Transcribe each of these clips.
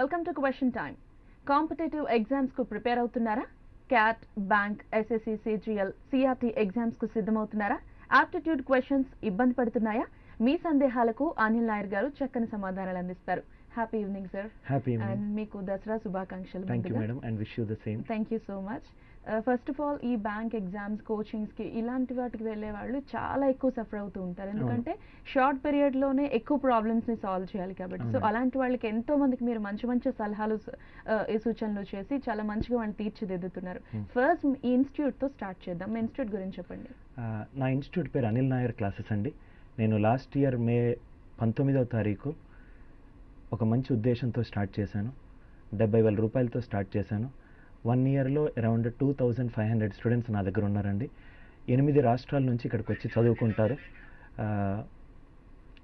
Welcome to question time. Competitive exams కు prepare అవుతున్నారా? Cat, bank, SSC, CGL, CRT exams కు సిద్ధమవుతున్నారా? Aptitude questions ఇబ్బంది పడుతున్నాయా? మీ సందేహాలకు అనిల్ నాయర్ గారు చక్కని సమాధానాలు అందిస్తారు. Happy evening sir. Happy evening. And మీకు దసరా శుభాకాంక్షలు. Thank you madam, and wish you the same. Thank you so much. First of all, ఈ బ్యాంక్ ఎగ్జామ్స్, కోచింగ్స్ కి ఇలాంటి వాటికి వెళ్ళే వాళ్ళు చాలా ఎక్కువ సఫర్ అవుతూ ఉంటారు. ఎందుకంటే షార్ట్ పీరియడ్ లోనే ఎక్కువ ప్రాబ్లమ్స్ ని సాల్వ్ చేయాలి కాబట్టి. సో అలాంటి వాళ్ళకి ఎంతో మందికి మీరు మంచి మంచి సలహాలు, సూచనలు చేసి చాలా మంచిగా వాళ్ళు తీర్చిదిద్దుతున్నారు. ఫస్ట్ ఈ ఇన్స్టిట్యూట్ తో స్టార్ట్ చేద్దాం. మీ ఇన్స్టిట్యూట్ గురించి చెప్పండి. నా ఇన్స్టిట్యూట్ పేరు అనిల్ నాయర్ క్లాసెస్ అండి. నేను లాస్ట్ ఇయర్ మే 19వ తారీఖు ఒక మంచి ఉద్దేశంతో స్టార్ట్ చేశాను. 70,000 రూపాయలతో స్టార్ట్ చేశాను. 1 ఇయర్లో అరౌండ్ 2,500 స్టూడెంట్స్ నా దగ్గర ఉన్నారండి. 8 రాష్ట్రాల నుంచి ఇక్కడికి వచ్చి చదువుకుంటారు.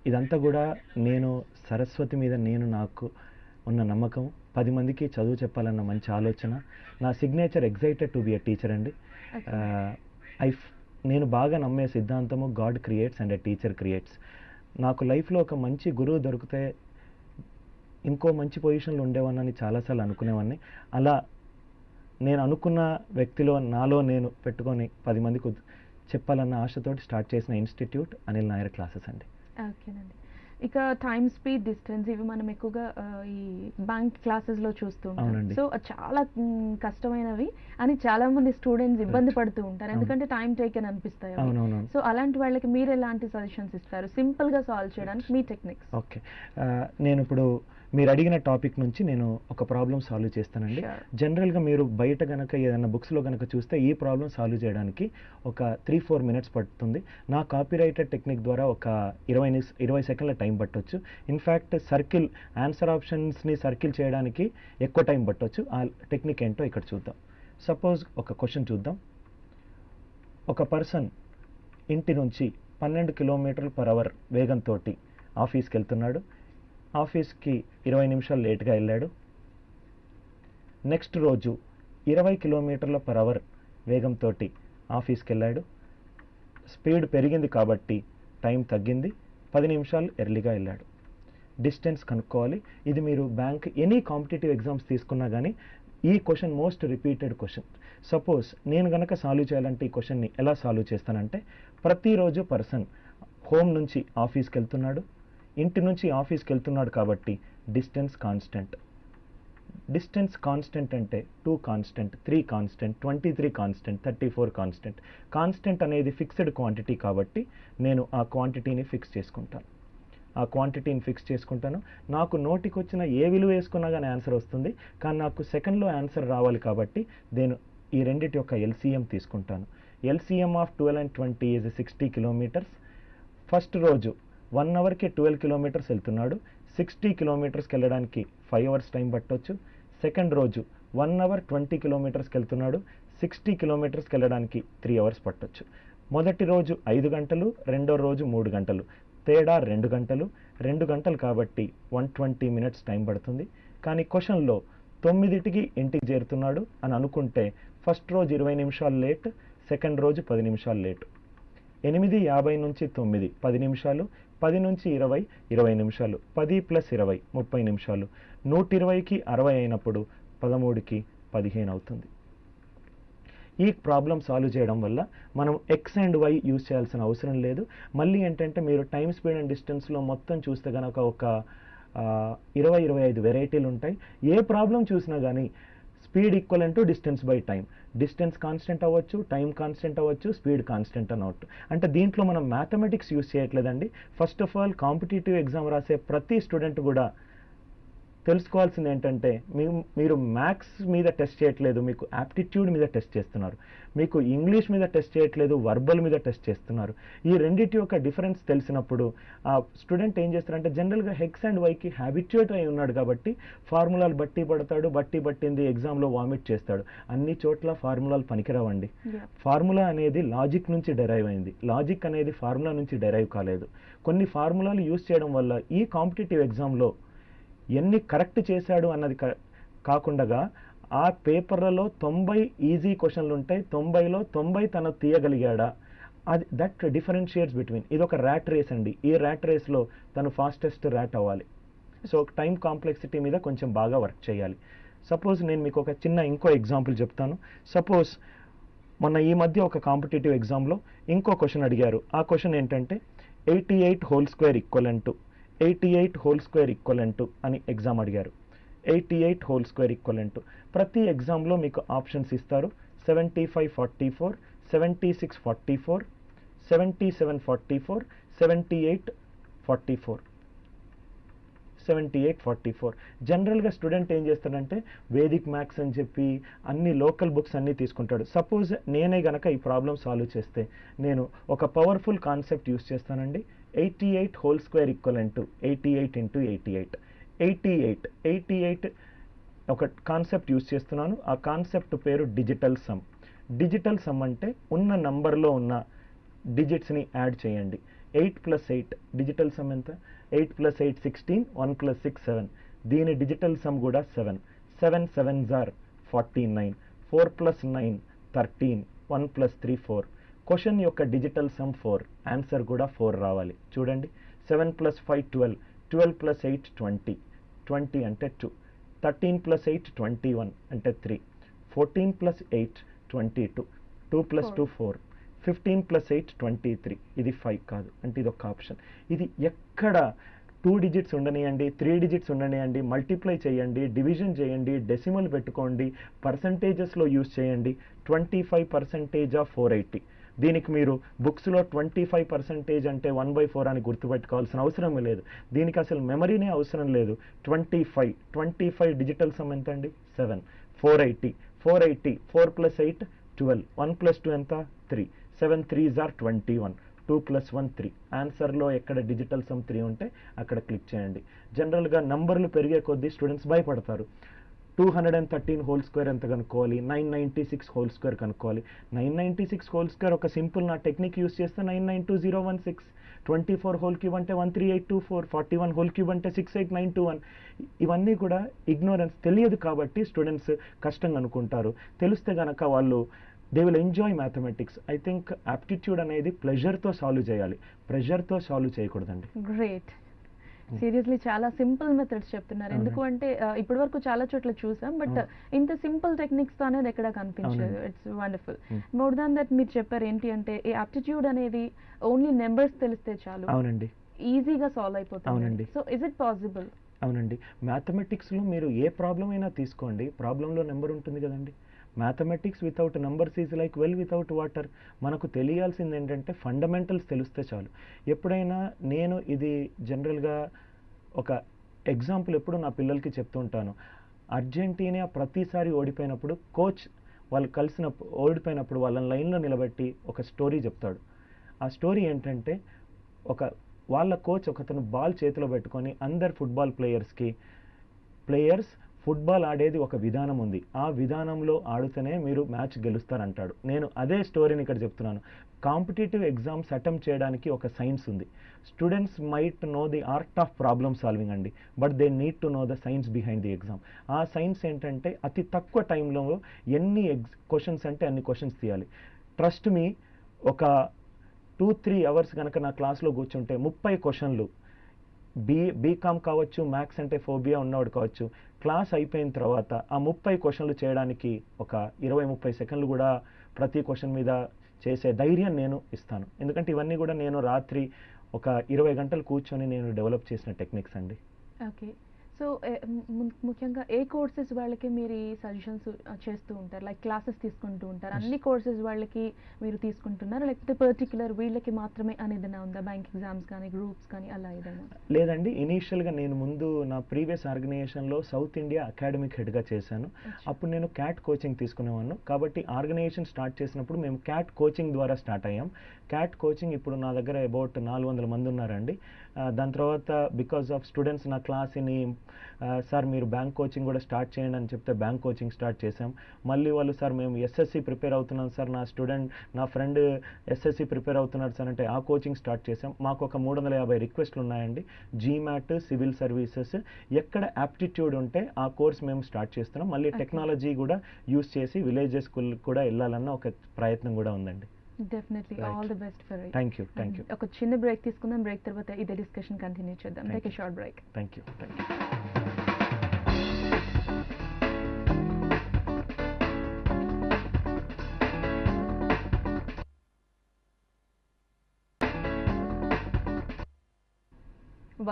ఇదంతా కూడా నేను సరస్వతి మీద నాకు ఉన్న నమ్మకం, 10 మందికి చదువు చెప్పాలన్న మంచి ఆలోచన. నా signature excited to be a teacher అండి. నేను బాగా నమ్మే సిద్ధాంతము God creates and a teacher creates. నాకు లైఫ్లో ఒక మంచి గురువు దొరికితే ఇంకో మంచి పొజిషన్లో ఉండేవాడిని చాలాసార్లు అనుకునేవాడిని. అలా నేను అనుకున్న వ్యక్తిలో నాలో నేను పెట్టుకొని 10 మందికి చెప్పాలన్న ఆశతోటి స్టార్ట్ చేసిన ఇన్స్టిట్యూట్ అనిల్ నాయర్ క్లాసెస్ అండి. ఓకేనండి. ఇక టైం, స్పీడ్, డిస్టెన్స్ ఇవి మనం ఎక్కువగా ఈ బ్యాంక్ క్లాసెస్ లో చూస్తూ ఉంటాం. సో చాలా కష్టమైనవి అని చాలా మంది స్టూడెంట్స్ ఇబ్బంది పడుతూ ఉంటారు. ఎందుకంటే టైం టేకెన్ అనిపిస్తాయి. సో అలాంటి వాళ్ళకి మీరు ఎలాంటి సజెషన్స్ ఇస్తారు సింపుల్ గా సాల్వ్ చేయడానికి, మీ టెక్నిక్స్? ఓకే, నేను ఇప్పుడు మీరు అడిగిన టాపిక్ నుంచి నేను ఒక ప్రాబ్లం సాల్వ్ చేస్తానండి. జనరల్గా మీరు బయట కనుక ఏదైనా బుక్స్లో కనుక చూస్తే ఈ ప్రాబ్లం సాల్వ్ చేయడానికి ఒక 3-4 మినిట్స్ పడుతుంది. నా కాపీరైటర్ టెక్నిక్ ద్వారా ఒక 20 సెకండ్ల టైం పట్టొచ్చు. ఇన్ఫ్యాక్ట్ ఆన్సర్ ఆప్షన్స్ని సర్కిల్ చేయడానికి ఎక్కువ టైం పట్టొచ్చు. ఆ టెక్నిక్ ఏంటో ఇక్కడ చూద్దాం. సపోజ్ ఒక క్వశ్చన్ చూద్దాం. ఒక పర్సన్ ఇంటి నుంచి 12 km/h వేగంతో ఆఫీస్కి వెళ్తున్నాడు. ఆఫీస్కి 20 నిమిషాలు లేట్గా వెళ్ళాడు. నెక్స్ట్ రోజు 20 km/h వేగంతో ఆఫీస్కి వెళ్ళాడు. స్పీడ్ పెరిగింది కాబట్టి టైం తగ్గింది, 10 నిమిషాలు ఎర్లీగా వెళ్ళాడు. డిస్టెన్స్ కనుక్కోవాలి. ఇది మీరు బ్యాంక్ ఎనీ కాంపిటేటివ్ ఎగ్జామ్స్ తీసుకున్నా కానీ ఈ question most repeated question. Suppose నేను కనుక సాల్వ్ చేయాలంటే ఈ క్వశ్చన్ని ఎలా సాల్వ్ చేస్తానంటే, ప్రతిరోజు పర్సన్ హోమ్ నుంచి ఆఫీస్కి వెళ్తున్నాడు, ఇంటి నుంచి ఆఫీస్కి వెళ్తున్నాడు కాబట్టి డిస్టెన్స్ కాన్స్టెంట్. డిస్టెన్స్ కాన్స్టెంట్ అంటే 2 constant, 3 constant, 23 constant, 34 constant. Constant అనేది ఫిక్స్డ్ క్వాంటిటీ కాబట్టి నేను ఆ క్వాంటిటీని ఫిక్స్ చేసుకుంటాను. నాకు నోటికి వచ్చిన ఏ విలువ వేసుకున్నా కానీ ఆన్సర్ వస్తుంది. కానీ నాకు సెకండ్లో ఆన్సర్ రావాలి కాబట్టి నేను ఈ రెండిటి యొక్క ఎల్సిఎం తీసుకుంటాను. LCM of 12 and 20 is 60 kilometers. First రోజు 1 అవర్కి 12 kilometers వెళ్తున్నాడు. 60 kilometersకి వెళ్ళడానికి 5 hours టైం పట్టవచ్చు. సెకండ్ రోజు 1 hour 20 kilometersకి వెళ్తున్నాడు. 60 kilometersకి వెళ్ళడానికి 3 hours పట్టవచ్చు. మొదటి రోజు 5 గంటలు, రెండో రోజు 3 గంటలు, తేడా 2 గంటలు. 2 గంటలు కాబట్టి 120 minutes టైం పడుతుంది. కానీ క్వశ్చన్లో 9కి ఇంటికి చేరుతున్నాడు అని అనుకుంటే ఫస్ట్ రోజు 20 నిమిషాలు లేట్, సెకండ్ రోజు 10 నిమిషాలు లేట్. 8:50 నుంచి 9 10 నిమిషాలు, 10 నుంచి 20 20 నిమిషాలు, 10 + 20 30 నిమిషాలు. 120కి 60 అయినప్పుడు 13కి 15 అవుతుంది. ఈ ప్రాబ్లం సాల్వ్ చేయడం వల్ల మనం ఎక్స్ అండ్ వై యూజ్ చేయాల్సిన అవసరం లేదు. మళ్ళీ ఏంటంటే మీరు టైం, స్పీడ్ అండ్ డిస్టెన్స్లో మొత్తం చూస్తే కనుక ఒక 20-25 వెరైటీలు ఉంటాయి. ఏ ప్రాబ్లం చూసినా కానీ speed equivalent to distance by time. Distance constant అవ్వచ్చు, టైం కాన్స్టెంట్ అవ్వచ్చు, స్పీడ్ కాన్స్టెంట్ అనవచ్చు. అంటే దీంట్లో మనం మ్యాథమెటిక్స్ యూజ్ చేయట్లేదండి. First of all competitive exam రాసే ప్రతి స్టూడెంట్ కూడా తెలుసుకోవాల్సింది ఏంటంటే, మీరు మ్యాథ్స్ మీద టెస్ట్ చేయట్లేదు, మీకు యాప్టిట్యూడ్ మీద టెస్ట్ చేస్తున్నారు. మీకు ఇంగ్లీష్ మీద టెస్ట్ చేయట్లేదు, వర్బల్ మీద టెస్ట్ చేస్తున్నారు. ఈ రెండింటి యొక్క డిఫరెన్స్ తెలిసినప్పుడు ఆ స్టూడెంట్ ఏం చేస్తారంటే, జనరల్గా ఎక్స్ అండ్ వైకి హ్యాబిట్యూట్ అయి ఉన్నాడు కాబట్టి ఫార్ములాలు బట్టి పడతాడు, పట్టింది ఎగ్జామ్లో వామిట్ చేస్తాడు. అన్ని చోట్ల ఫార్ములాలు పనికిరావండి. ఫార్ములా అనేది లాజిక్ నుంచి డెరైవ్ అయింది. లాజిక్ అనేది ఫార్ములా నుంచి డెరైవ్ కాలేదు. కొన్ని ఫార్ములాలు యూజ్ చేయడం వల్ల ఈ కాంపిటేటివ్ ఎగ్జామ్లో ఎన్ని కరెక్ట్ చేశాడు అన్నది కాకుండా ఆ పేపర్లలో 90 ఈజీ క్వశ్చన్లు ఉంటాయి, 90లో 90 తను తీయగలిగాడా, అది దట్ డిఫరెన్షియేట్స్ బిట్వీన్. ఇది ఒక ర్యాట్ రేస్ అండి. ఈ ర్యాట్ రేస్లో తను ఫాస్టెస్ట్ ర్యాట్ అవ్వాలి. సో టైం కాంప్లెక్సిటీ మీద కొంచెం బాగా వర్క్ చేయాలి. సపోజ్ నేను మీకు ఒక చిన్న ఇంకో ఎగ్జాంపుల్ చెప్తాను. సపోజ్ మొన్న ఈ మధ్య ఒక కాంపిటేటివ్ ఎగ్జామ్లో ఇంకో క్వశ్చన్ అడిగారు. ఆ క్వశ్చన్ ఏంటంటే 88 whole square equivalent 88 whole square equivalent అని ఎగ్జామ్ అడిగారు. 88 హోల్ స్క్వేర్ ఈక్వలెంట్. ప్రతి ఎగ్జామ్లో మీకు ఆప్షన్స్ ఇస్తారు. 7544, 7644, 7744, 7844. 7844. జనరల్గా స్టూడెంట్ ఏం చేస్తాడంటే వేదిక్ మ్యాథ్స్ అని చెప్పి అన్ని లోకల్ బుక్స్ అన్నీ తీసుకుంటాడు. సపోజ్ నేనే గనక ఈ ప్రాబ్లమ్ సాల్వ్ చేస్తే నేను ఒక పవర్ఫుల్ కాన్సెప్ట్ యూస్ చేస్తానండి. 88 హోల్ స్క్వేర్ ఈక్వలెంట్ 88 ఇంటూ 88. 88 ఒక కాన్సెప్ట్ యూస్ చేస్తున్నాను. ఆ కాన్సెప్ట్ పేరు డిజిటల్ సమ్. డిజిటల్ సమ్ అంటే ఉన్న నంబర్లో ఉన్న డిజిట్స్ని యాడ్ చేయండి. 8 + 8 డిజిటల్ సమ్ ఎంత? 8 + 8 16, 1 + 6 7. దీని డిజిటల్ సమ్ కూడా 7. 7 7s are 49. 4 + 9 13. 1 + 3 4. క్వశ్చన్ యొక్క డిజిటల్ సమ్ 4. ఆన్సర్ కూడా 4 రావాలి. చూడండి, 7 + 5 12. 12 + 8 20. 20 అంటే 2. 13 + 8 21 అంటే 3. 14 + 8 22. 2 + 2 4. 15 + 8 23. ఇది 5 కాదు, అంటే ఇది ఒక ఆప్షన్. ఇది ఎక్కడ 2 డిజిట్స్ ఉండనియండి, 3 డిజిట్స్ ఉండనియండి, మల్టిప్లై చేయండి, డివిజన్ చేయండి, డెసిమల్ పెట్టుకోండి, పర్సంటేజెస్లో యూస్ చేయండి. 25% ఆఫ్ 480. దీనికి మీరు బుక్స్లో 25% అంటే 1/4 అని గుర్తుపెట్టుకోవాల్సిన అవసరం లేదు. దీనికి అసలు మెమరీనే అవసరం లేదు. 25 డిజిటల్ సమ్ ఎంత అండి? 7. 480. 4 + 8 12. 1 + 2 ఎంత? 3. 7 3s are 21. 2 + 1 3. ఆన్సర్లో ఎక్కడ డిజిటల్ సమ్ 3 ఉంటే అక్కడ క్లిక్ చేయండి. జనరల్గా నంబర్లు పెరిగే కొద్దీ స్టూడెంట్స్ భయపడతారు. 213 హోల్ స్క్వేర్ ఎంత కనుక్కోవాలి? 996 హోల్ స్క్వేర్ కనుక్కోవాలి. 996 హోల్ స్క్వేర్ ఒక సింపుల్ నా టెక్నిక్ యూస్ చేస్తే 992016. 24 హోల్ క్యూబ్ అంటే 13824. 41 హోల్ క్యూబ్ అంటే 68921. ఇవన్నీ కూడా ఇగ్నోరెన్స్, తెలియదు కాబట్టి స్టూడెంట్స్ కష్టంగా అనుకుంటారు. తెలిస్తే గనక వాళ్ళు they will enjoy mathematics. I think aptitude అనేది ప్లెజర్తో సాల్వ్ చేయాలి, ప్రెషర్తో సాల్వ్ చేయకూడదండి. గ్రేట్. సీరియస్లీ చాలా సింపుల్ మెథడ్స్ చెప్తున్నారు. ఎందుకు అంటే ఇప్పటి వరకు చాలా చోట్ల చూసాం, బట్ ఇంత సింపుల్ టెక్నిక్స్ తో అనేది ఎక్కడ కనిపించలేదు. It's wonderful. More than that మీరు చెప్పారు ఏంటి అంటే ఈ యాప్టిట్యూడ్ అనేది ఓన్లీ నెంబర్స్ తెలిస్తే చాలు, అవునండి, ఈజీగా సాల్వ్ అయిపోతుంది. అవునండి. So is it possible? అవునండి. మ్యాథమెటిక్స్లో మీరు ఏ ప్రాబ్లం అయినా తీసుకోండి, ప్రాబ్లంలో నెంబర్ ఉంటుంది కదండి. Mathematics without numbers is like well without water. మనకు తెలియాల్సింది ఏంటంటే ఫండమెంటల్స్ తెలిస్తే చాలు. ఎప్పుడైనా నేను ఇది జనరల్గా ఒక ఎగ్జాంపుల్ ఎప్పుడు నా పిల్లలకి చెప్తూ ఉంటాను. అర్జెంటీనా ప్రతిసారి ఓడిపోయినప్పుడు కోచ్ వాళ్ళు ఓడిపోయినప్పుడు వాళ్ళని లైన్లో నిలబెట్టి ఒక స్టోరీ చెప్తాడు. ఆ స్టోరీ ఏంటంటే వాళ్ళ కోచ్ ఒకతను బాల్ చేతిలో పెట్టుకొని అందరు ఫుట్బాల్ ప్లేయర్స్ ఫుట్బాల్ ఆడేది ఒక విధానం ఉంది, ఆ విధానంలో ఆడితేనే మీరు మ్యాచ్ గెలుస్తారంటాడు. నేను అదే స్టోరీని ఇక్కడ చెప్తున్నాను. కాంపిటేటివ్ ఎగ్జామ్స్ అటెంప్ట్ చేయడానికి ఒక సైన్స్ ఉంది. Students might know the art of problem solving అండి, but they need to know the science behind the exam. ఆ సైన్స్ ఏంటంటే అతి తక్కువ టైంలో ఎన్ని క్వశ్చన్స్ అంటే అన్ని క్వశ్చన్స్ తీయాలి. ట్రస్ట్ మీ, ఒక 2-3 అవర్స్ కనుక నా క్లాస్లో కూర్చుంటే 30 క్వశ్చన్లు, బీకామ్ కావచ్చు, మ్యాథ్స్ అంటే ఫోబియా ఉన్నవాడు కావచ్చు, క్లాస్ అయిపోయిన తర్వాత ఆ 30 క్వశ్చన్లు చేయడానికి ఒక 20-30 సెకండ్లు కూడా ప్రతి క్వశ్చన్ మీద చేసే ధైర్యం నేను ఇస్తాను. ఎందుకంటే ఇవన్నీ కూడా నేను రాత్రి ఒక 20 గంటలు కూర్చొని నేను డెవలప్ చేసిన టెక్నిక్స్ అండి. ఓకే. సో ముఖ్యంగా ఏ కోర్సెస్ వాళ్ళకి మీరు ఈ సజెషన్స్ చేస్తూ ఉంటారు? లైక్ క్లాసెస్ తీసుకుంటూ ఉంటారు, అన్ని కోర్సెస్ వాళ్ళకి మీరు తీసుకుంటున్నారా, లేకపోతే పర్టికులర్ వీళ్ళకి మాత్రమే అని ఏదైనా ఉందా? బ్యాంక్ ఎగ్జామ్స్ కానీ, గ్రూప్స్ కానీ అలా ఏదైనా? లేదండి, ఇనీషియల్గా నేను ముందు నా ప్రీవియస్ ఆర్గనైజేషన్లో సౌత్ ఇండియా అకాడమిక్ హెడ్గా చేశాను. అప్పుడు నేను క్యాట్ కోచింగ్ తీసుకునేవాను. కాబట్టి ఆర్గనైజేషన్ స్టార్ట్ చేసినప్పుడు మేము క్యాట్ కోచింగ్ ద్వారా స్టార్ట్ అయ్యాం. క్యాట్ కోచింగ్ ఇప్పుడు నా దగ్గర అబౌట్ 400 మంది ఉన్నారండి. దాని తర్వాత బికాస్ ఆఫ్ స్టూడెంట్స్ నా క్లాస్ని సార్ మీరు బ్యాంక్ కోచింగ్ కూడా స్టార్ట్ చేయండి అని చెప్తే బ్యాంక్ కోచింగ్ స్టార్ట్ చేసాం. మళ్ళీ వాళ్ళు సార్ మేము ఎస్ఎస్సి ప్రిపేర్ అవుతున్నాం సార్, నా ఫ్రెండ్ ఎస్ఎస్సి ప్రిపేర్ అవుతున్నాడు సార్ అంటే ఆ కోచింగ్ స్టార్ట్ చేసాం. మాకు ఒక 350 రిక్వెస్ట్లు ఉన్నాయండి. జీమాట్, సివిల్ సర్వీసెస్, ఎక్కడ యాప్టిట్యూడ్ ఉంటే ఆ కోర్స్ మేము స్టార్ట్ చేస్తున్నాం. మళ్ళీ టెక్నాలజీ కూడా యూస్ చేసి విలేజెస్ కూడా వెళ్ళాలన్న ఒక ప్రయత్నం కూడా ఉందండి. Definitely all the best for it. Thank you. ఒక చిన్న బ్రేక్ తీసుకుందాం. బ్రేక్ తర్వాత ఇదే డిస్కషన్ కంటిన్యూ చేద్దాం. Take a short break. Thank you.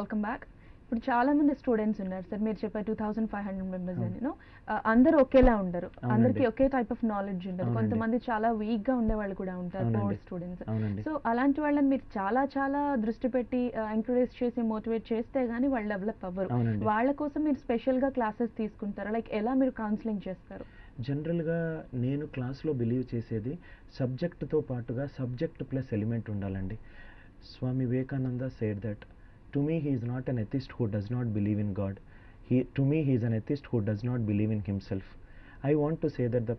Welcome back. ఇప్పుడు చాలా మంది స్టూడెంట్స్ ఉన్నారు సార్, మీరు చెప్పారు 2500 మెంబర్స్ అని. అందరూ ఒకేలా ఉండరు, అందరికి ఒకే టైప్ ఆఫ్ నాలెడ్జ్ ఉండదు. కొంతమంది చాలా వీక్ గా ఉండే వాళ్ళు కూడా ఉంటారు, పోర్ స్టూడెంట్స్. సో అలాంటి వాళ్ళని మీరు చాలా చాలా దృష్టి పెట్టి ఎంకరేజ్ చేసి మోటివేట్ చేస్తే గానీ వాళ్ళు డెవలప్ అవ్వరు. వాళ్ళ కోసం మీరు స్పెషల్ గా క్లాసెస్ తీసుకుంటారా? లైక్ ఎలా మీరు కౌన్సిలింగ్ చేస్తారు? జనరల్గా నేను క్లాస్లో బిలీవ్ చేసేది సబ్జెక్టుతో పాటుగా సబ్జెక్ట్ ప్లస్ ఎలిమెంట్ ఉండాలండి. Swami Vivekananda said that to me he is not an atheist who does not believe in God. To me he is an atheist who does not believe in himself. I want to say that the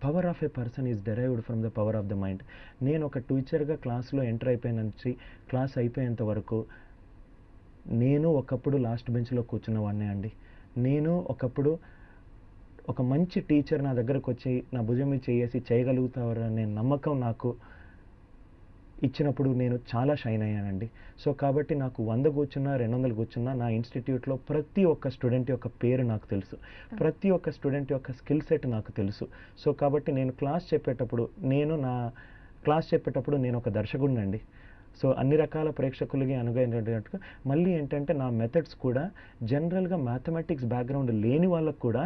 power of a person is derived from the power of the mind. నేను ఒక టీచర్గా క్లాస్లో enter అయిపోయిన నుంచి class అయిపోయేంత వరకు నేను ఒకప్పుడు లాస్ట్ బెంచ్లో కూర్చున్నవాడినే అండి. నేను ఒకప్పుడు ఒక మంచి టీచర్ నా దగ్గరకు వచ్చి నా భుజం మీద చేసి చేయగలుగుతారనే నమ్మకం నాకు ఇచ్చినప్పుడు నేను చాలా షైన్ అయ్యానండి. సో కాబట్టి నాకు 100 కూర్చున్నా 200 కూర్చున్నా నా ఇన్స్టిట్యూట్లో ప్రతి ఒక్క స్టూడెంట్ యొక్క పేరు నాకు తెలుసు, ప్రతి ఒక్క స్టూడెంట్ యొక్క స్కిల్ సెట్ నాకు తెలుసు. సో కాబట్టి నేను క్లాస్ చెప్పేటప్పుడు నేను ఒక దర్శకుడినండి. సో అన్ని రకాల ప్రేక్షకులకి అనుగైనట్టుగా మళ్ళీ ఏంటంటే నా మెథడ్స్ కూడా జనరల్గా మ్యాథమెటిక్స్ బ్యాక్గ్రౌండ్ లేని వాళ్ళకు కూడా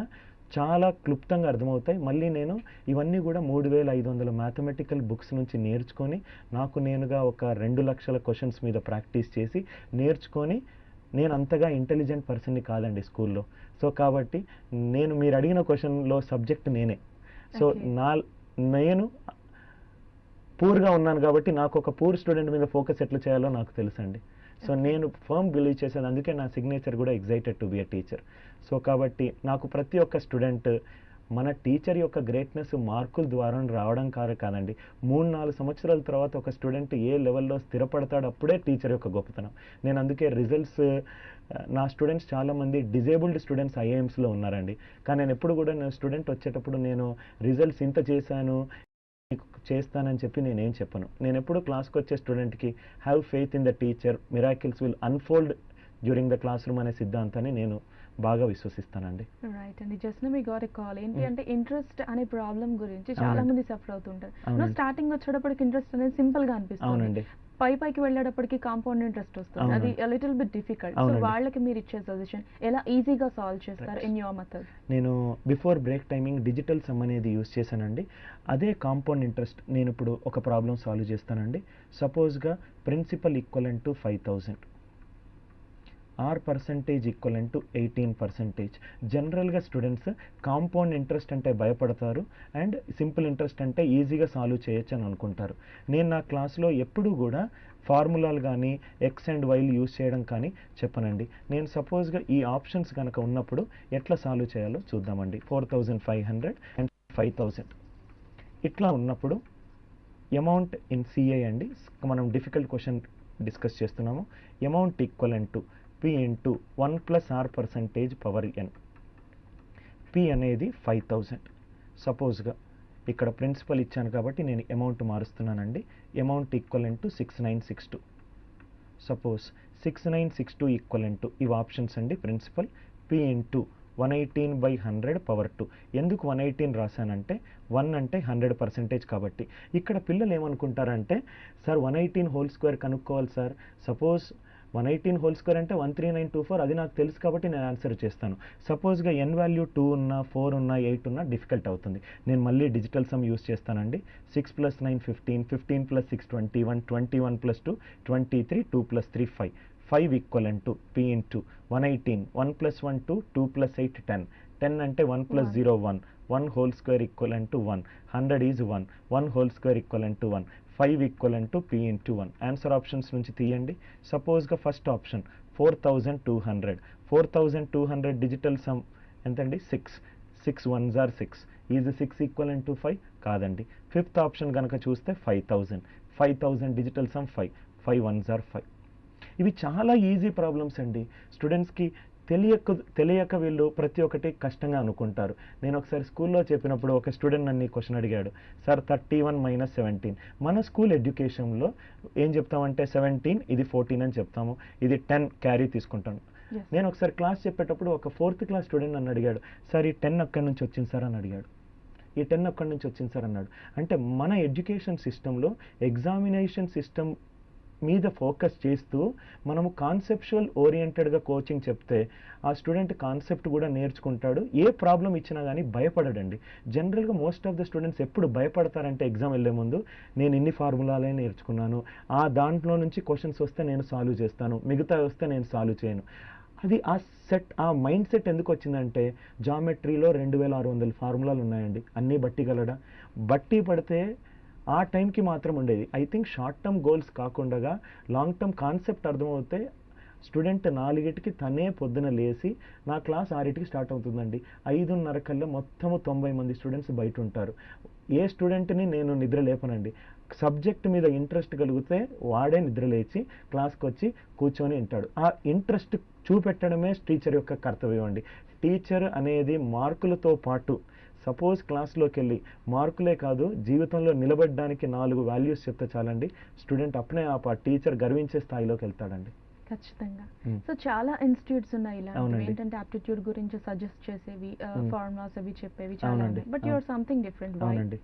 చాలా క్లుప్తంగా అర్థమవుతాయి. మళ్ళీ నేను ఇవన్నీ కూడా 3500 మ్యాథమెటికల్ బుక్స్ నుంచి నేర్చుకొని నాకు నేనుగా ఒక 2 లక్షల క్వశ్చన్స్ మీద ప్రాక్టీస్ చేసి నేర్చుకొని, నేను అంతగా ఇంటెలిజెంట్ పర్సన్ని కాదండి స్కూల్లో. సో కాబట్టి మీరు అడిగిన క్వశ్చన్లో సబ్జెక్ట్ నేనే. సో నేను పూర్గా ఉన్నాను కాబట్టి నాకు ఒక పూర్ స్టూడెంట్ మీద ఫోకస్ ఎట్లా చేయాలో నాకు తెలుసండి. సో నేను ఫర్మ్ బిలీవ్ చేసేది, అందుకే నా సిగ్నేచర్ కూడా excited to be a teacher. So కాబట్టి నాకు ప్రతి ఒక్క స్టూడెంట్ మన టీచర్ యొక్క గ్రేట్నెస్ మార్కుల ద్వారా రావడం కాదండి. 3-4 సంవత్సరాల తర్వాత ఒక స్టూడెంట్ ఏ లెవెల్లో స్థిరపడతాడు, అప్పుడే టీచర్ యొక్క గొప్పతనం. నేను అందుకే రిజల్ట్స్, నా స్టూడెంట్స్ చాలామంది డిజేబుల్డ్ స్టూడెంట్స్ ఐఏఎమ్స్లో ఉన్నారండి. కానీ నేను ఎప్పుడు కూడా నేను స్టూడెంట్ వచ్చేటప్పుడు నేను రిజల్ట్స్ ఇంత చేశాను చేస్తానని చెప్పి నేనేం చెప్పను. నేను ఎప్పుడు క్లాస్కి వచ్చే స్టూడెంట్కి have faith in the teacher, miracles will unfold during the class room అనే సిద్ధాంతాన్ని నేను బాగా విశ్వసిస్తానండి. రైట్ అండి. Just me got a call. ఏంటి అంటే ఇంట్రెస్ట్ అనే ప్రాబ్లం గురించి చాలా మంది సఫర్ అవుతుంటారు. స్టార్టింగ్ వచ్చేటప్పటికి ఇంట్రెస్ట్ అనేది సింపుల్ గా అనిపిస్తుంది, పైకి వెళ్ళేటప్పటికి కాంపౌండ్ ఇంట్రెస్ట్ వస్తుంది, అది లిటిల్ బిట్ డిఫికల్ట్. సో వాళ్ళకి మీరు ఇచ్చే సజెషన్ ఎలా ఈజీగా సాల్వ్ చేస్తారు ఇన్ యువర్ మెథడ్? నేను before break timing digital sum అనేది యూస్ చేశానండి. అదే కాంపౌండ్ ఇంట్రెస్ట్ నేను ఇప్పుడు ఒక ప్రాబ్లం సాల్వ్ చేస్తానండి. సపోజ్గా principal equivalent to 5000, or percentage equivalent to 18%. జనరల్గా స్టూడెంట్స్ కాంపౌండ్ ఇంట్రెస్ట్ అంటే భయపడతారు అండ్ సింపుల్ ఇంట్రెస్ట్ అంటే ఈజీగా సాల్వ్ చేయొచ్చు అని అనుకుంటారు. నేను నా క్లాస్లో ఎప్పుడూ కూడా ఫార్ములాలు కానీ ఎక్స్ అండ్ వైలు యూజ్ చేయడం కానీ చెప్పనండి. నేను సపోజ్గా ఈ ఆప్షన్స్ కనుక ఉన్నప్పుడు ఎట్లా సాల్వ్ చేయాలో చూద్దామండి. 4500 అండ్ 5000 ఇట్లా ఉన్నప్పుడు అమౌంట్ ఇన్ సిఐ అండి, మనం డిఫికల్ట్ క్వశ్చన్ డిస్కస్ చేస్తున్నాము. Amount equivalent to P into 1 plus r percentage power n. P అనేది 5000. సపోజ్గా ఇక్కడ ప్రిన్సిపల్ ఇచ్చాను కాబట్టి నేను అమౌంట్ మారుస్తున్నానండి. Amount equivalent to 6962. Suppose 6962 equivalent to ఇవి ఆప్షన్స్ అండి. Principal P into 118/100 power 2. ఎందుకు 118 రాశానంటే 1 అంటే 100% కాబట్టి. ఇక్కడ పిల్లలు ఏమనుకుంటారంటే సార్ 118 హోల్ స్క్వేర్ కనుక్కోవాలి సార్. సపోజ్ 118 హోల్ స్క్వేర్ అంటే 13924, అది నాకు తెలుసు కాబట్టి నేను ఆన్సర్ చేస్తాను. సపోజ్గా n వాల్యూ 2 ఉన్నా 4 ఉన్నా 8 ఉన్నా డిఫికల్ట్ అవుతుంది. నేను మళ్ళీ డిజిటల్ సమ్ యూస్ చేస్తానండి. 6 + 9 15, 15 + 6 21, 21 + 2 23, 2 + 3 5. 5 ఈక్వలెంట్ టు P ఇంటూ 118, 1 + 1 2, 2 + 8 10. 10 అంటే 1 + 0 1, 1 whole square equivalent to 1. 100 is 1, 1 whole square equivalent to 1. 5 equivalent to P into 1. Answer options నుంచి తీయండి. సపోజ్గా ఫస్ట్ ఆప్షన్ 4200. 4200 డిజిటల్ సమ్ ఎంతండి? 6. 6 1s are 6. Is 6 equivalent to 5? కాదండి. Fifth option కనుక చూస్తే 5000. 5000 digital sum 5. 5 1s are 5. ఇవి చాలా easy problems అండి. స్టూడెంట్స్కి తెలియక వీళ్ళు ప్రతి ఒక్కటి కష్టంగా అనుకుంటారు. నేను ఒకసారి స్కూల్లో చెప్పినప్పుడు ఒక స్టూడెంట్ నన్ను క్వశ్చన్ అడిగాడు, సార్ 31 - 17. మన స్కూల్ ఎడ్యుకేషన్లో ఏం చెప్తామంటే 17 ఇది 14 అని చెప్తాము, ఇది 10 క్యారీ తీసుకుంటాను. నేను ఒకసారి క్లాస్ చెప్పేటప్పుడు ఒక 4th క్లాస్ స్టూడెంట్ నన్ను అడిగాడు, సార్ ఈ 10 ఎక్కడి నుంచి వచ్చింది సార్ అని అడిగాడు. ఈ 10 ఎక్కడి నుంచి వచ్చింది సార్ అన్నాడు. అంటే మన ఎడ్యుకేషన్ సిస్టంలో ఎగ్జామినేషన్ సిస్టమ్ మీద ఫోకస్ చేస్తూ మనము కాన్సెప్చువల్ ఓరియంటెడ్గా కోచింగ్ చెప్తే ఆ స్టూడెంట్ కాన్సెప్ట్ కూడా నేర్చుకుంటాడు. ఏ ప్రాబ్లం ఇచ్చినా కానీ భయపడడండి. జనరల్గా మోస్ట్ ఆఫ్ ద స్టూడెంట్స్ ఎప్పుడు భయపడతారంటే ఎగ్జామ్ వెళ్ళే ముందు నేను ఇన్ని ఫార్ములాలే నేర్చుకున్నాను, ఆ దాంట్లో నుంచి క్వశ్చన్స్ వస్తే నేను సాల్వ్ చేస్తాను, మిగతా వస్తే నేను సాల్వ్ చేయను. అది ఆ మైండ్ సెట్ ఎందుకు వచ్చిందంటే జామెట్రీలో 2600 ఫార్ములాలు ఉన్నాయండి, అన్నీ బట్టిగలడా? బట్టి పడితే ఆ టైంకి మాత్రం ఉండేది. I think short term goals కాకుండా లాంగ్ టర్మ్ కాన్సెప్ట్ అర్థమవుతే స్టూడెంట్ 4కి తనే పొద్దున లేచి నా క్లాస్ 6కి స్టార్ట్ అవుతుందండి, 5:30 కల్లా మొత్తము 90 మంది స్టూడెంట్స్ బయట ఉంటారు. ఏ స్టూడెంట్ని నేను నిద్ర లేపనండి. సబ్జెక్ట్ మీద ఇంట్రెస్ట్ కలిగితే వాడే నిద్ర లేచి క్లాస్కి వచ్చి కూర్చొని వింటాడు. ఆ ఇంట్రెస్ట్ చూపెట్టడమే టీచర్ యొక్క కర్తవ్యం అండి. టీచర్ అనేది మార్కులతో పాటు సపోజ్ క్లాస్లోకి వెళ్ళి మార్కులే కాదు జీవితంలో నిలబడడానికి 4 వాల్యూస్ చెప్తే చాలండి, స్టూడెంట్ అప్పుడే ఆ టీచర్ గర్వించే స్థాయిలోకి వెళ్తాడండి. ఖచ్చితంగా. సో చాలా ఇన్స్టిట్యూట్స్ ఉన్నాయి ఇలాంటివి, ఏంటంటే ఆప్టిట్యూడ్ గురించి సజెస్ట్ చేసేవి, ఫార్ములాస్ అవి చెప్పేవి చాలా ఉన్నాయి. But your something different. అవునండి.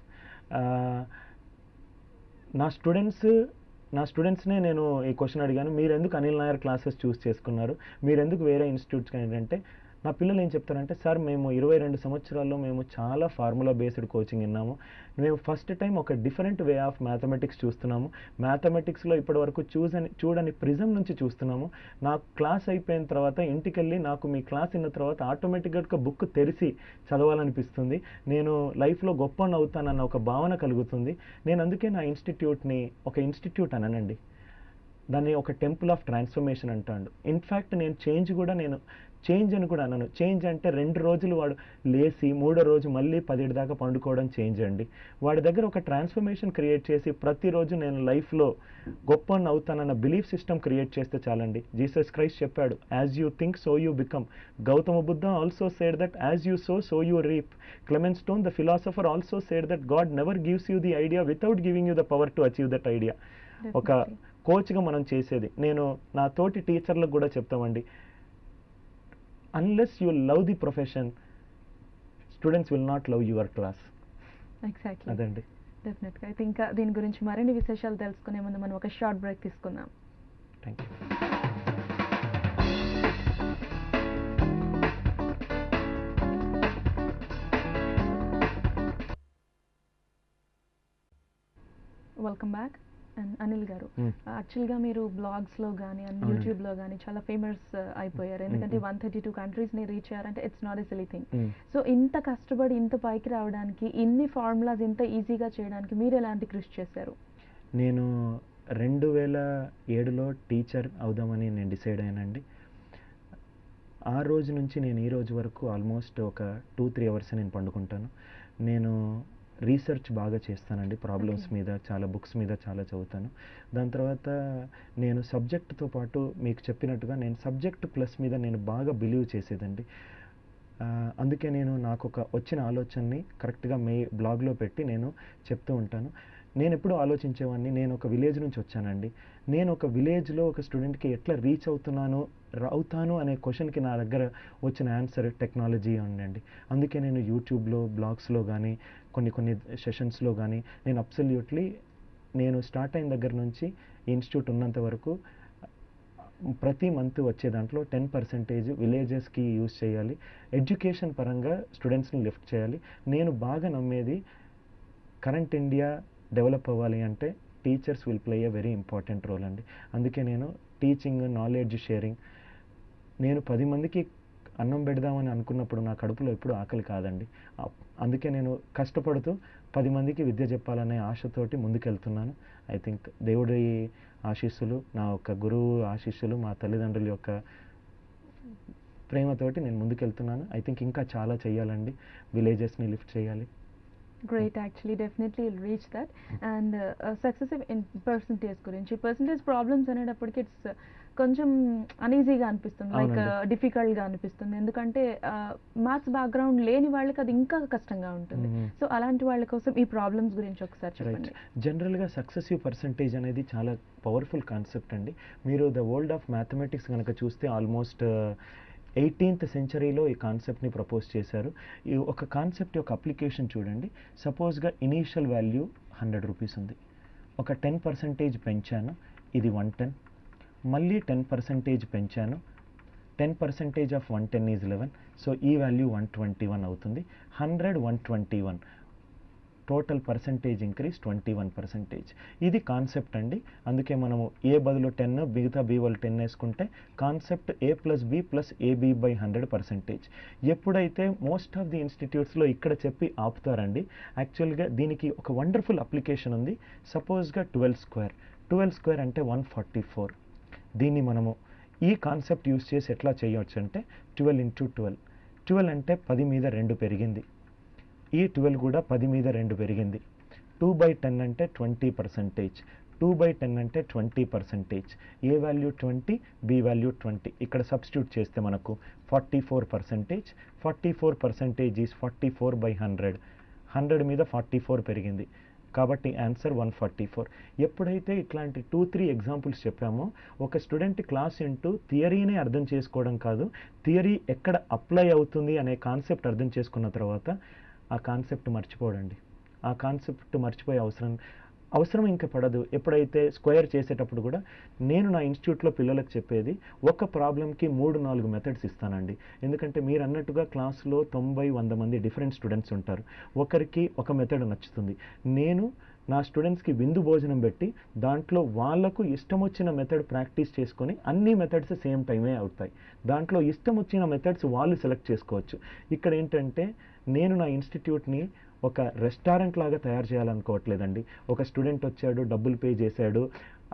నా స్టూడెంట్స్నే నేను ఈ క్వశ్చన్ అడిగాను, మీరు ఎందుకు అనిల్ నాయర్ క్లాసెస్ చూస్ చేసుకున్నారు, మీరు ఎందుకు వేరే ఇన్స్టిట్యూట్స్కి ఏంటంటే నా పిల్లలు ఏం చెప్తారంటే, సార్ మేము 22 సంవత్సరాల్లో మేము చాలా ఫార్ములా బేస్డ్ కోచింగ్ విన్నాము, మేము ఫస్ట్ టైం ఒక డిఫరెంట్ వే ఆఫ్ మ్యాథమెటిక్స్ చూస్తున్నాము, మ్యాథమెటిక్స్లో ఇప్పటివరకు చూడని ప్రిజం నుంచి చూస్తున్నాము. నాకు క్లాస్ అయిపోయిన తర్వాత ఇంటికి వెళ్ళి నాకు మీ క్లాస్ విన్న తర్వాత ఆటోమేటిక్గా బుక్ తెరిచి చదవాలనిపిస్తుంది, నేను లైఫ్లో గొప్ప అవుతానన్న ఒక భావన కలుగుతుంది. నేను అందుకే నా ఇన్స్టిట్యూట్ని ఒక ఇన్స్టిట్యూట్ అననండి, దాన్ని ఒక టెంపుల్ ఆఫ్ ట్రాన్స్ఫర్మేషన్ అంటాడు. ఇన్ఫ్యాక్ట్ నేను చేంజ్ అని కూడా అన్నాను. చేంజ్ అంటే 2 రోజులు వాడు లేచి 3వ రోజు మళ్ళీ 10 దాకా పండుకోవడం చేంజ్ అండి. వాడి దగ్గర ఒక ట్రాన్స్ఫర్మేషన్ క్రియేట్ చేసి ప్రతిరోజు నేను లైఫ్లో గొప్ప అవుతానన్న బిలీఫ్ సిస్టమ్ క్రియేట్ చేస్తే చాలండి. జీసస్ క్రైస్ట్ చెప్పాడు, as you think so you become. Gautama Buddha also said that as you sow you reap. Clement Stone the philosopher also said that God never gives you the idea without giving you the power to achieve that idea. ఒక కోచ్గా మనం చేసేది, నేను నా తోటి టీచర్లకు కూడా చెప్తామండి, unless you love the profession, students will not love your class. Exactly. అదండి. డెఫినెట్గా. అయితే ఇంకా దీని గురించి మరిన్ని విశేషాలు తెలుసుకునే ముందు మనం ఒక షార్ట్ బ్రేక్ తీసుకుందాం. Thank you. Welcome back. And Anil గారు, యాక్చువల్గా మీరు బ్లాగ్స్లో కానీ అండ్ యూట్యూబ్లో కానీ చాలా ఫేమస్ అయిపోయారు, ఎందుకంటే 132 కంట్రీస్ని రీచ్ అయ్యారంటే it's not a silly thing. So ఇంత కష్టపడి ఇంత పైకి రావడానికి, ఇన్ని ఫార్ములాస్ ఇంత ఈజీగా చేయడానికి మీరు ఎలాంటి కృషి చేశారు? నేను 2007లో టీచర్ అవుదామని నేను డిసైడ్ అయ్యానండి. ఆ రోజు నుంచి నేను ఈ రోజు వరకు ఆల్మోస్ట్ ఒక 2-3 అవర్స్ నేను పండుకుంటాను. నేను రీసెర్చ్ బాగా చేస్తానండి, ప్రాబ్లమ్స్ మీద, చాలా బుక్స్ మీద చాలా చదువుతాను. దాని తర్వాత నేను సబ్జెక్ట్తో పాటు మీకు చెప్పినట్టుగా నేను సబ్జెక్ట్ ప్లస్ మీద నేను బాగా బిలీవ్ చేసేదండి. అందుకే నేను నాకు వచ్చిన ఆలోచనని కరెక్ట్గా బ్లాగ్లో పెట్టి నేను చెప్తూ ఉంటాను. నేను ఎప్పుడూ ఆలోచించేవాడిని, నేను ఒక విలేజ్ నుంచి వచ్చానండి, నేను ఒక విలేజ్లో ఒక స్టూడెంట్కి ఎట్లా రీచ్ అవుతాను అనే క్వశ్చన్కి నా దగ్గర వచ్చిన ఆన్సర్ టెక్నాలజీ ఉండండి. అందుకే నేను యూట్యూబ్లో, బ్లాగ్స్లో కానీ కొన్ని సెషన్స్లో కానీ నేను అబ్సల్యూట్లీ నేను స్టార్ట్ అయిన దగ్గర నుంచి ఇన్స్టిట్యూట్ ఉన్నంత వరకు ప్రతి మంత్ వచ్చే దాంట్లో 10% విలేజెస్కి యూజ్ చేయాలి, ఎడ్యుకేషన్ పరంగా స్టూడెంట్స్ని లిఫ్ట్ చేయాలి. నేను బాగా నమ్మేది కరెంట్ ఇండియా డెవలప్ అవ్వాలి అంటే teachers will play a very important role అండి. అందుకే నేను టీచింగ్, నాలెడ్జ్ షేరింగ్, నేను 10 మందికి అన్నం పెడదామని అనుకున్నప్పుడు నా కడుపులో ఎప్పుడు ఆకలి కాదండి. అందుకే నేను కష్టపడుతూ 10 మందికి విద్య చెప్పాలనే ఆశతోటి ముందుకెళ్తున్నాను. ఐ థింక్ దేవుడి ఆశీస్సులు, నా యొక్క గురువు ఆశీస్సులు, మా తల్లిదండ్రుల యొక్క ప్రేమతోటి నేను ముందుకెళ్తున్నాను. ఐ థింక్ ఇంకా చాలా చేయాలండి, విలేజెస్ని లిఫ్ట్ చేయాలి. Great, actually definitely reach that. And successive in percentage గురించి, పర్సంటేజ్ ప్రాబ్లమ్స్ అనేటప్పటికి ఇట్స్ కొంచెం అనీజీగా అనిపిస్తుంది, లైక్ డిఫికల్ట్గా అనిపిస్తుంది. ఎందుకంటే మ్యాథ్స్ బ్యాక్గ్రౌండ్ లేని వాళ్ళకి అది ఇంకా కష్టంగా ఉంటుంది. సో అలాంటి వాళ్ళ కోసం ఈ ప్రాబ్లమ్స్ గురించి ఒకసారి చెప్పండి. జనరల్గా సక్సెసివ్ పర్సంటేజ్ అనేది చాలా పవర్ఫుల్ కాన్సెప్ట్ అండి. మీరు ద వరల్డ్ ఆఫ్ మ్యాథమెటిక్స్ కనుక చూస్తే ఆల్మోస్ట్ 18th సెంచరీలో ఈ కాన్సెప్ట్ని ప్రపోజ్ చేశారు. ఈ ఒక కాన్సెప్ట్ యొక్క అప్లికేషన్ చూడండి. సపోజ్గా ఇనీషియల్ వాల్యూ 100 రూపీస్ ఉంది, ఒక 10% పెంచాను, ఇది 110. మళ్ళీ 10% పెంచాను, 10% ఆఫ్ 110 ఈజ్ 11. సో ఈ వాల్యూ 121 అవుతుంది. 100, 121, టోటల్ పర్సంటేజ్ ఇంక్రీజ్ 21%. ఇది కాన్సెప్ట్ అండి. అందుకే మనము ఏ బదులు 10, మిగతా బి వాళ్ళు 10 వేసుకుంటే కాన్సెప్ట్ A+B+AB/100%. ఎప్పుడైతే మోస్ట్ ఆఫ్ ది ఇన్స్టిట్యూట్స్లో ఇక్కడ చెప్పి ఆపుతారండి. యాక్చువల్గా దీనికి ఒక వండర్ఫుల్ అప్లికేషన్ ఉంది. సపోజ్గా 12 స్క్వేర్ అంటే 144. దీన్ని మనము ఈ కాన్సెప్ట్ యూస్ చేసి ఎట్లా చేయవచ్చు అంటే 12 × 12. 12 అంటే 10 మీద 2 పెరిగింది. ఈ 12 కూడా 10 మీద 2 పెరిగింది. 2/10 అంటే 20%. 2/10 అంటే 20%. ఏ వాల్యూ 20, బి వాల్యూ 20. ఇక్కడ సబ్స్టిట్యూట్ చేస్తే మనకు 44%. 44% ఈజ్ 44/100. 100 మీద 44 పెరిగింది కాబట్టి ఆన్సర్ 144. ఎప్పుడైతే ఇట్లాంటి 2-3 ఎగ్జాంపుల్స్ చెప్పామో ఒక స్టూడెంట్ క్లాస్ ఇంటూ థియరీనే అర్థం చేసుకోవడం కాదు, థియరీ ఎక్కడ అప్లై అవుతుంది అనే కాన్సెప్ట్ అర్థం చేసుకున్న తర్వాత ఆ కాన్సెప్ట్ మర్చిపోడండి. ఆ కాన్సెప్ట్ మర్చిపోయే అవసరం ఇంకా పడదు. ఎప్పుడైతే స్క్వేర్ చేసేటప్పుడు కూడా నేను నా ఇన్స్టిట్యూట్లో పిల్లలకు చెప్పేది ఒక ప్రాబ్లంకి 3-4 మెథడ్స్ ఇస్తానండి. ఎందుకంటే మీరు అన్నట్టుగా క్లాస్లో 90-100 మంది డిఫరెంట్ స్టూడెంట్స్ ఉంటారు. ఒకరికి ఒక మెథడ్ నచ్చుతుంది. నేను నా స్టూడెంట్స్కి విందు భోజనం పెట్టి దాంట్లో వాళ్ళకు ఇష్టం వచ్చిన మెథడ్ ప్రాక్టీస్ చేసుకొని అన్ని మెథడ్స్ సేమ్ టైమే అవుతాయి. దాంట్లో ఇష్టం వచ్చిన మెథడ్స్ వాళ్ళు సెలెక్ట్ చేసుకోవచ్చు. ఇక్కడ ఏంటంటే నేను నా ఇన్స్టిట్యూట్ని ఒక రెస్టారెంట్ లాగా తయారు చేయాలనుకోవట్లేదండి. ఒక స్టూడెంట్ వచ్చాడు, డబ్బులు పే చేశాడు,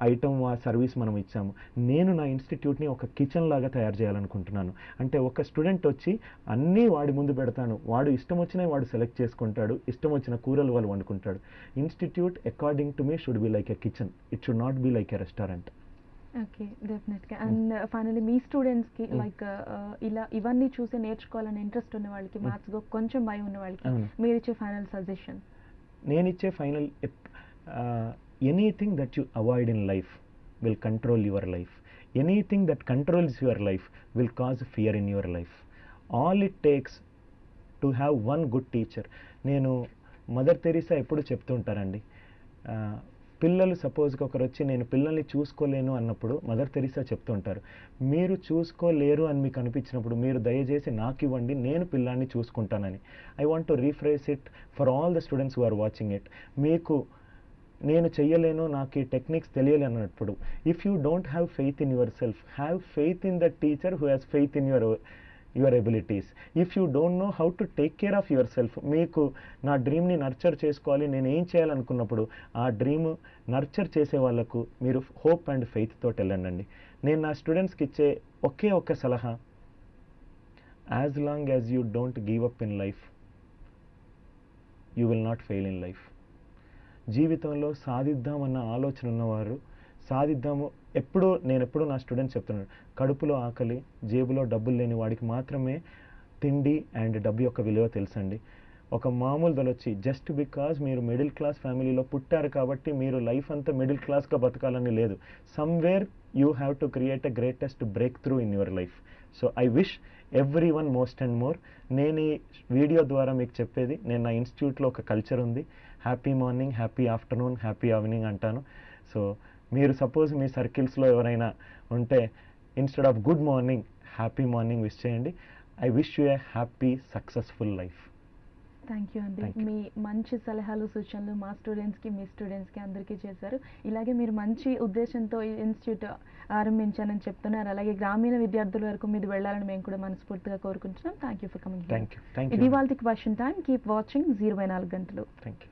ఐటమ్ సర్వీస్ మనం ఇచ్చాము. నేను నా ఇన్స్టిట్యూట్ని ఒక కిచెన్ లాగా తయారు చేయాలనుకుంటున్నాను. అంటే ఒక స్టూడెంట్ వచ్చి అన్నీ వాడి ముందు పెడతాను, వాడు ఇష్టం వచ్చినవి వాడు సెలెక్ట్ చేసుకుంటాడు, ఇష్టం వచ్చిన కూరలు వాళ్ళు వండుకుంటాడు. Institute according to me should be like a kitchen, it should not be like a restaurant. Okay, డెఫినెట్గా. అండ్ ఫైనలీ మీ స్టూడెంట్స్కి లైక్ ఇలా ఇవన్నీ చూసి నేర్చుకోవాలని ఇంట్రెస్ట్ ఉన్న వాళ్ళకి, మ్యాథ్స్ కొంచెం భయం ఉన్న వాళ్ళకి మీరు ఇచ్చే ఫైనల్ సజెషన్? నేను ఇచ్చే final, anything that you avoid in life will control your life. Anything that controls your life will cause fear in your life. All it takes to have one good teacher. నేను mother Teresa ఎప్పుడు చెప్తుంటారండి, పిల్లలు సపోజ్గా ఒకరు వచ్చి నేను పిల్లల్ని చూసుకోలేను అన్నప్పుడు mother Teresa చెప్తుంటారు, మీరు చూసుకోలేరు అని మీకు అనిపించినప్పుడు మీరు దయచేసి నాకు ఇవ్వండి, నేను పిల్లాన్ని చూసుకుంటానని. I want to rephrase it for all the students who are watching it. మీకు నేను చెయ్యలేను, నాకు ఈ టెక్నిక్స్ తెలియలేనప్పుడు, if you don't have faith in yourself, have faith in the teacher who has faith in your abilities. If you don't know how to take care of yourself, మీకు నా డ్రీమ్ని nurture చేసుకోవాలి, నేను ఏం చేయాలనుకున్నప్పుడు ఆ dream nurture చేసే వాళ్ళకు మీరు హోప్ అండ్ ఫెయిత్ తోటి వెళ్ళండి. నేను నా స్టూడెంట్స్కి ఇచ్చే ఒకే ఒక్క సలహా, as long as you don't give up in life, you will not fail in life. జీవితంలో సాధిద్దామన్న ఆలోచన ఉన్నవారు సాధిద్దాము. నేను ఎప్పుడూ నా స్టూడెంట్స్ చెప్తున్నాను, కడుపులో ఆకలి జేబులో డబ్బులు లేని వాడికి మాత్రమే తిండి అండ్ డబ్బు యొక్క విలువ తెలుసండి. ఒక మామూలు దొలొచ్చి జస్ట్ బికాజ్ మీరు మిడిల్ క్లాస్ ఫ్యామిలీలో పుట్టారు కాబట్టి మీరు లైఫ్ అంతా మిడిల్ క్లాస్గా బతకాలని లేదు. Somewhere you have to create a greatest break through in your life. So I wish every one most and more. నేను ఈ వీడియో ద్వారా మీకు చెప్పేది, నేను నా ఇన్స్టిట్యూట్లో ఒక కల్చర్ ఉంది, happy morning, happy afternoon, happy evening అంటాను. సో మీరు సపోజ్ మీ సర్కిల్స్లో ఎవరైనా ఉంటే instead of good morning, happy morning wish చేయండి. I wish you a happy successful life. Thank you అండి. మీ మంచి సలహాలు సూచనలు మా స్టూడెంట్స్కి, మీ స్టూడెంట్స్కి అందరికీ చేశారు. ఇలాగే మీరు మంచి ఉద్దేశంతో ఈ ఇన్స్టిట్యూట్ ఆరంభించానని చెప్తున్నారు. అలాగే గ్రామీణ విద్యార్థుల వరకు మీది వెళ్ళాలని మేము కూడా మనస్ఫూర్తిగా కోరుకుంటున్నాం. Thank you for coming. Thank you. ఇది వాళ్ళకి క్వశ్చన్ టైం. కీప్ వాచింగ్ 24 గంటలు. Thank you.